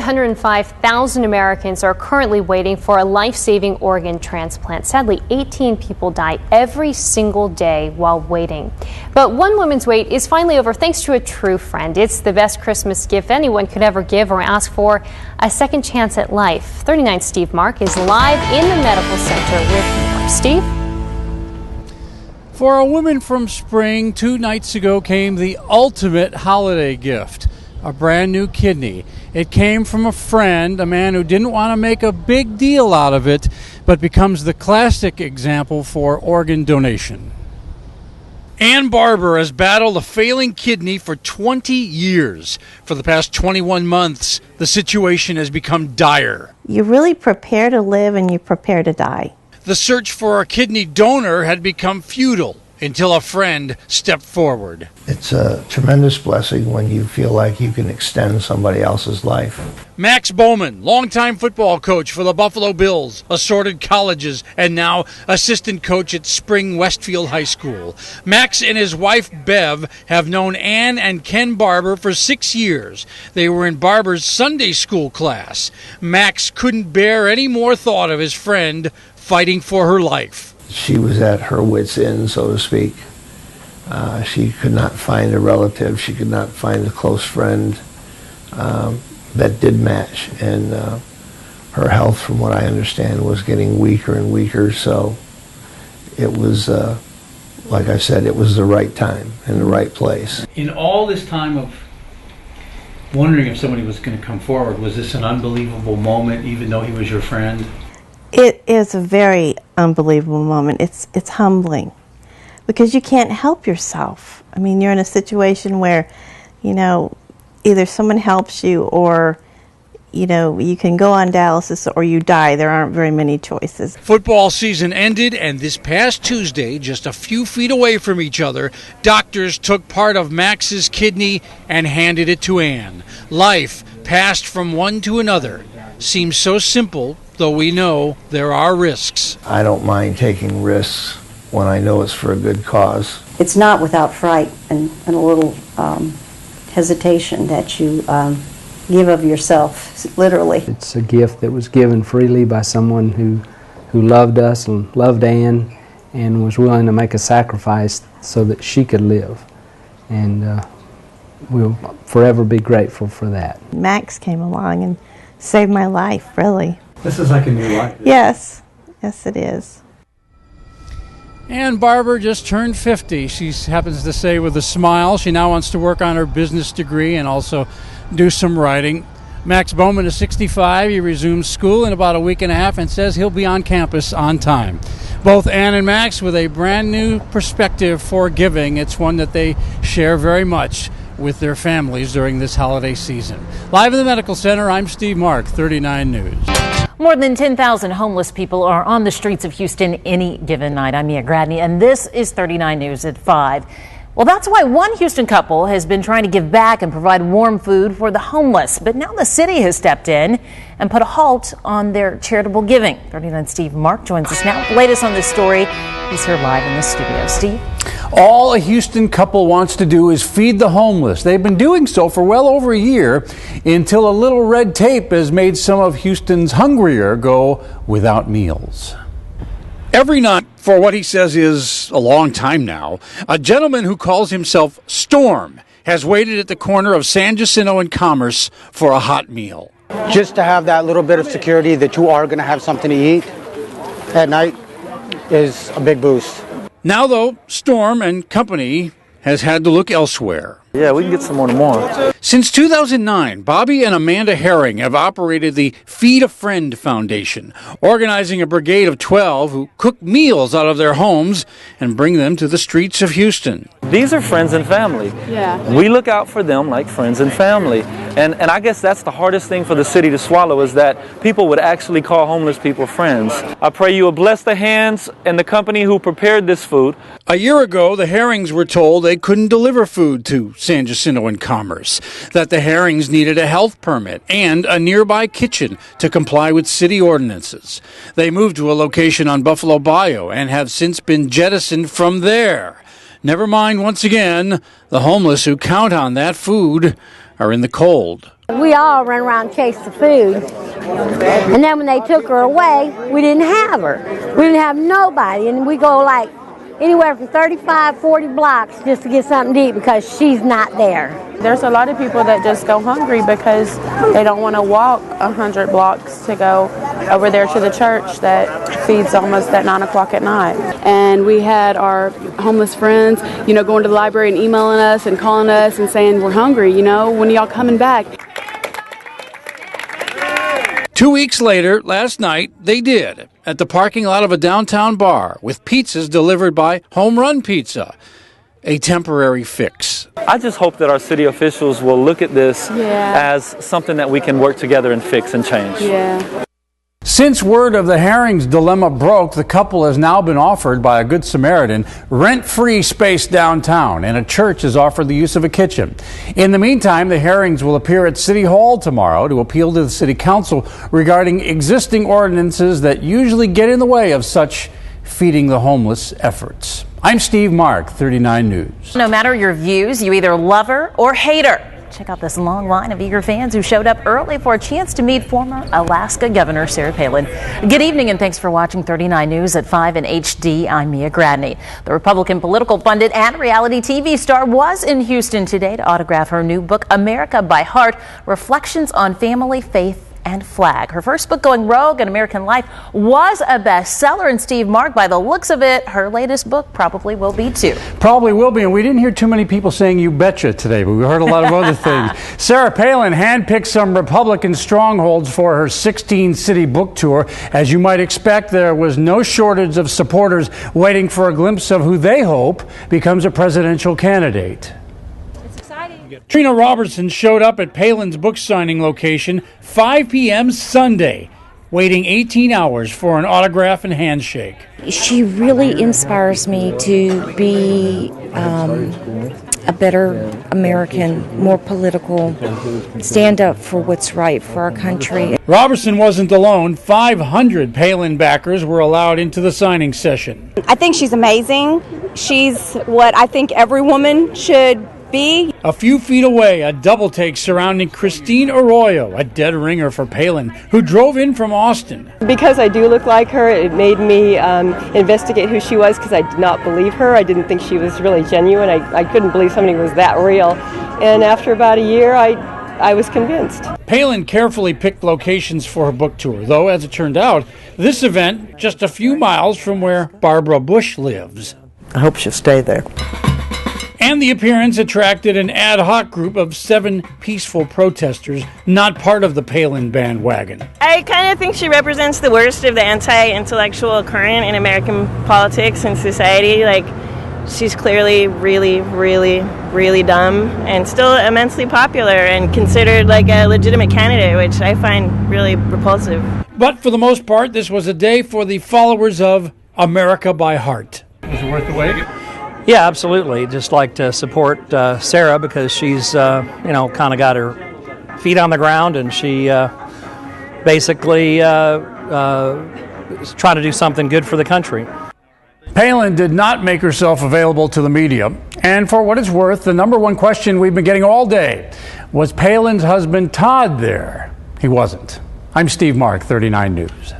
105,000 Americans are currently waiting for a life-saving organ transplant. Sadly, 18 people die every single day while waiting. But one woman's wait is finally over thanks to a true friend. It's the best Christmas gift anyone could ever give or ask for, a second chance at life. 39's Steve Mark is live in the medical center with more. Steve? For a woman from Spring, 2 nights ago came the ultimate holiday gift. A brand new kidney. It came from a friend, a man who didn't want to make a big deal out of it, but becomes the classic example for organ donation. Ann Barber has battled a failing kidney for 20 years. For the past 21 months, the situation has become dire. You really prepare to live and you prepare to die. The search for a kidney donor had become futile until a friend stepped forward. It's a tremendous blessing when you feel like you can extend somebody else's life. Max Bowman, longtime football coach for the Buffalo Bills, assorted colleges, and now assistant coach at Spring Westfield High School. Max and his wife Bev have known Ann and Ken Barber for 6 years. They were in Barber's Sunday school class. Max couldn't bear any more thought of his friend fighting for her life. She was at her wit's end, so to speak. She could not find a relative. She could not find a close friend that did match. And her health, from what I understand, was getting weaker and weaker. So it was, like I said, it was the right time and the right place. In all this time of wondering if somebody was going to come forward, was this an unbelievable moment, even though he was your friend? It is a very unbelievable moment. It's humbling because you can't help yourself. I mean, you're in a situation where, you know, either someone helps you or, you know, you can go on dialysis or you die. There aren't very many choices. Football season ended, and this past Tuesday, just a few feet away from each other, doctors took part of Max's kidney and handed it to Ann. Life passed from one to another. Seems so simple, though we know there are risks. I don't mind taking risks when I know it's for a good cause. It's not without fright and a little hesitation that you give of yourself, literally. It's a gift that was given freely by someone who loved us and loved Ann and was willing to make a sacrifice so that she could live. And we'll forever be grateful for that. Max came along and saved my life, really. This is like a new life. Yes, yes it is. Ann Barber just turned 50. She happens to say with a smile she now wants to work on her business degree and also do some writing. Max Bowman is 65. He resumes school in about a week and a half and says he'll be on campus on time. Both Ann and Max with a brand new perspective for giving. It's one that they share very much with their families during this holiday season. Live in the Medical Center, I'm Steve Mark, 39 News. More than 10,000 homeless people are on the streets of Houston any given night. I'm Mia Gradney, and this is 39 News at 5. Well, that's why one Houston couple has been trying to give back and provide warm food for the homeless. But now the city has stepped in and put a halt on their charitable giving. 39 Steve Mark joins us now. Latest on this story. He's here live in the studio. Steve? All a Houston couple wants to do is feed the homeless. They've been doing so for well over a year until a little red tape has made some of Houston's hungrier go without meals. Every night, for what he says is a long time now, a gentleman who calls himself Storm has waited at the corner of San Jacinto and Commerce for a hot meal. Just to have that little bit of security that you are going to have something to eat at night is a big boost. Now, though, Storm and company has had to look elsewhere. Yeah, we can get some more tomorrow. Since 2009, Bobby and Amanda Herring have operated the Feed a Friend Foundation, organizing a brigade of 12 who cook meals out of their homes and bring them to the streets of Houston. These are friends and family. Yeah. We look out for them like friends and family. And I guess that's the hardest thing for the city to swallow, is that people would actually call homeless people friends. I pray you will bless the hands and the company who prepared this food. A year ago, the Herrings were told they couldn't deliver food to San Jacinto and Commerce, that the Herrings needed a health permit and a nearby kitchen to comply with city ordinances. They moved to a location on Buffalo Bayou and have since been jettisoned from there. Never mind, once again, the homeless who count on that food are in the cold We all ran around and chased the food. And then when they took her away, we didn't have her. We didn't have nobody. And we go like anywhere from 35, 40 blocks just to get something to eat because she's not there. There's a lot of people that just go hungry because they don't want to walk 100 blocks to go over there to the church that feeds almost at 9 o'clock at night. And we had our homeless friends, going to the library and emailing us and calling us and saying, we're hungry, when are y'all coming back? 2 weeks later, last night, they did, at the parking lot of a downtown bar with pizzas delivered by Home Run Pizza, a temporary fix. I just hope that our city officials will look at this as something that we can work together and fix and change. Yeah. Since word of the Herrings dilemma broke, the couple has now been offered by a Good Samaritan rent-free space downtown, and a church has offered the use of a kitchen. In the meantime, the Herrings will appear at City Hall tomorrow to appeal to the City Council regarding existing ordinances that usually get in the way of such feeding the homeless efforts. I'm Steve Mark, 39 News. No matter your views, you either love her or hate her. Check out this long line of eager fans who showed up early for a chance to meet former Alaska Governor Sarah Palin. Good evening and thanks for watching 39 News at 5 in HD. I'm Mia Gradney. The Republican political pundit and reality TV star was in Houston today to autograph her new book, America by Heart, Reflections on Family, Faith, and Flag. Her first book, Going Rogue, An American Life, was a bestseller, and Steve Mark, by the looks of it, her latest book probably will be too. Probably will be, and we didn't hear too many people saying you betcha today, but we heard a lot of other things. Sarah Palin handpicked some Republican strongholds for her 16-city book tour. As you might expect, there was no shortage of supporters waiting for a glimpse of who they hope becomes a presidential candidate. Trina Robertson showed up at Palin's book signing location 5 p.m. Sunday, waiting 18 hours for an autograph and handshake. She really inspires me to be a better American, more political, stand up for what's right for our country. Robertson wasn't alone. 500 Palin backers were allowed into the signing session. I think she's amazing. She's what I think every woman should be. A few feet away, a double take surrounding Christine Arroyo, a dead ringer for Palin, who drove in from Austin. Because I do look like her, it made me investigate who she was, because I did not believe her. I didn't think she was really genuine. I couldn't believe somebody was that real. And after about a year, I was convinced. Palin carefully picked locations for her book tour, though, as it turned out, this event just a few miles from where Barbara Bush lives. I hope she'll stay there. And the appearance attracted an ad hoc group of 7 peaceful protesters, not part of the Palin bandwagon. I kind of think she represents the worst of the anti-intellectual current in American politics and society. Like, she's clearly really, really, really dumb and still immensely popular and considered like a legitimate candidate, which I find really repulsive. But for the most part, this was a day for the followers of America by Heart. Was it worth the wait? Yeah, absolutely. Just like to support Sarah because she's, kind of got her feet on the ground, and she basically is trying to do something good for the country. Palin did not make herself available to the media. And for what it's worth, the number one question we've been getting all day, was Palin's husband Todd there? He wasn't. I'm Steve Mark, 39 News.